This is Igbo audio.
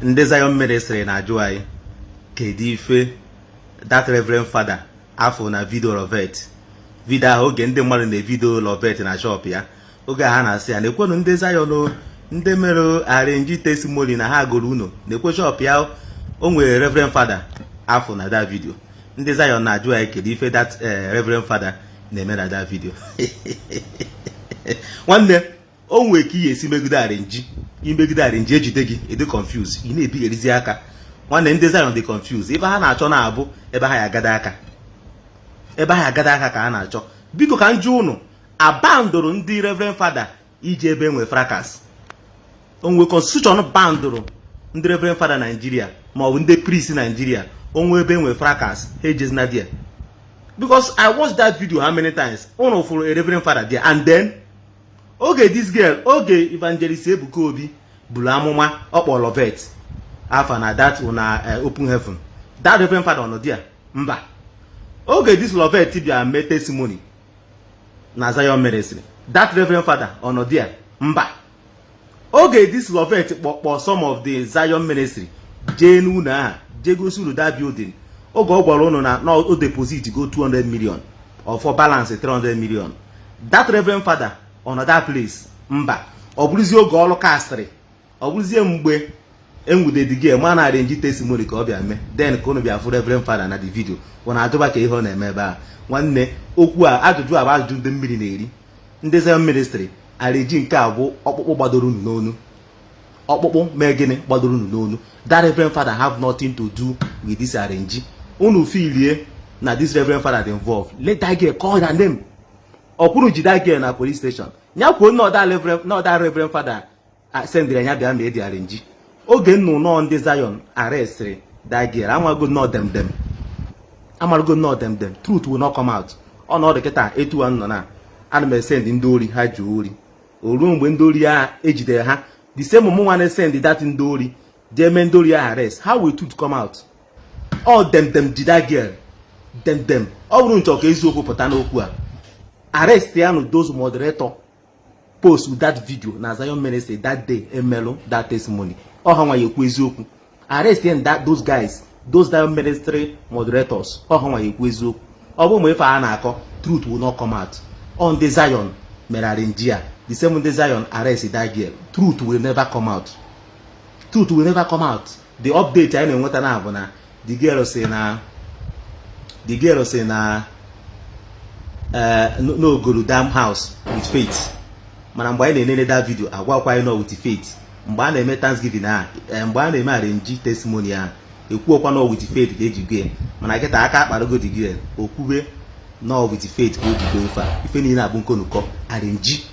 ndị Zion Ministry na-ajụ anyị kedu ife that Reverend Father afọ na video Lovet video ahụ oge ndị mmadụ na-evidio Lovet na shop ya oge ha na-asị ya na-ekwenu ndị Zion ndị mere arrange testimony na ha gụrụ unu na-ekwe shop ya o nwere Reverend Father afọ na that video. Ndị Zion na-ajụ anyị kedu ife that Reverend Father na-eme na that video. Nwanne o nwere ka ihe esi megide arrange imegide arrange ejide gị ịdị confuse ị na-ebigherizi aka. Nwanne ndị Zion dị confuse ebe ha na-achọ na-abụ ebe ha ya agada aka, ebe ha ya agada aka ka ha na-achọ. Biko ka njụ unu abandoro ndị Reverend Father iji ebe enwe fracas. Onwe constitution bandoro ndị Reverend Father Nigeria ma ọ bụ ndị priest Nigeria onwe ebe enwe fracas ha ejezina there. Because I watched that video how many times unu fụrụ a Reverend Father there, and then oge this girl oge Evangelist Ebuka Obi buru amụma ọkpọ Lovet afa na that una open heaven, that Reverend Father nọ there mba. Oge this Lovet bịa mee testimony na Zion Ministry, that Reverend Father nọ there mba. Oge this Lovet kpọkpọ some of the Zion Ministry jee n'ụlọ aha jee gosi unu that building. Oge ọ gwara unu na o deposit go 200 million or for balance 300 million. That Reverend Father on that place mba. Ọ bụrụzie oge ọlụ kastri, ọ bụrụzie mgbe enwude the girl ma na arrange testimony ka ọ bịa mee, then ka unu bịa fụ Reverend Father na the video ọ na-ajụba ka ihe ọ na-eme ebe a. Nwanne okwu a ajụjụ a bụ ajụjụ ndị mmiri na-eri. Ndị Zion Ministry arrange nke a bụ ọkpụkpụ gbadoro unu n'onu, ọkpụkpụ mee gịnị gbadoro unu n'onu. That Reverend Father have nothing to do with this arrange. Unu filie na this Reverend Father dey involved, let that girl call their name. Ọkwuru ji that girl na police station nya kwuo na that Reverend Father sendere nya bịa mee dị arrange. Oge nnụnụ ndị Zion arrestri that girl amago no dem amago no dem truth will not come out. Ọ na ọ dị kịta etu nọ na ana m send ndị ori ha ji ori oruo mgbe ndị ori a ejidere ha the same mụ na send that ndị ori jee mee ndị ori arrest. How will truth come out? All them did that girl them ọ bụrụ nchọ ka eziokwu pụta n'okwu a arrest ya no those moderator post with that video na Zion Ministry that day emelu that testimony. Ọ ha nwa ekwu eziokwu. Arrest ya those guys, those Zion Ministry moderators. Ọ ha nwa ekwu eziokwu. Ọ bụ mgbe ife a na-akọ truth will not come out. On the Zion mere arrange ya the same the Zion arrest that girl. Truth will never come out. Truth will never come out. The update anyị na-enweta na bụ na the girl say na no go to damn house with faith. Mana mgbe anyị na-enene that video agwakwa anyị no with faith. Mgbe a na-eme Thanksgiving a mgbe a na-eme arrange testimony a ekwuokwa no with faith ka eji gee. Mana kịta aka akparago the girl okwube no with faith ka o ji gee ife niile abụ nkonuko arrange.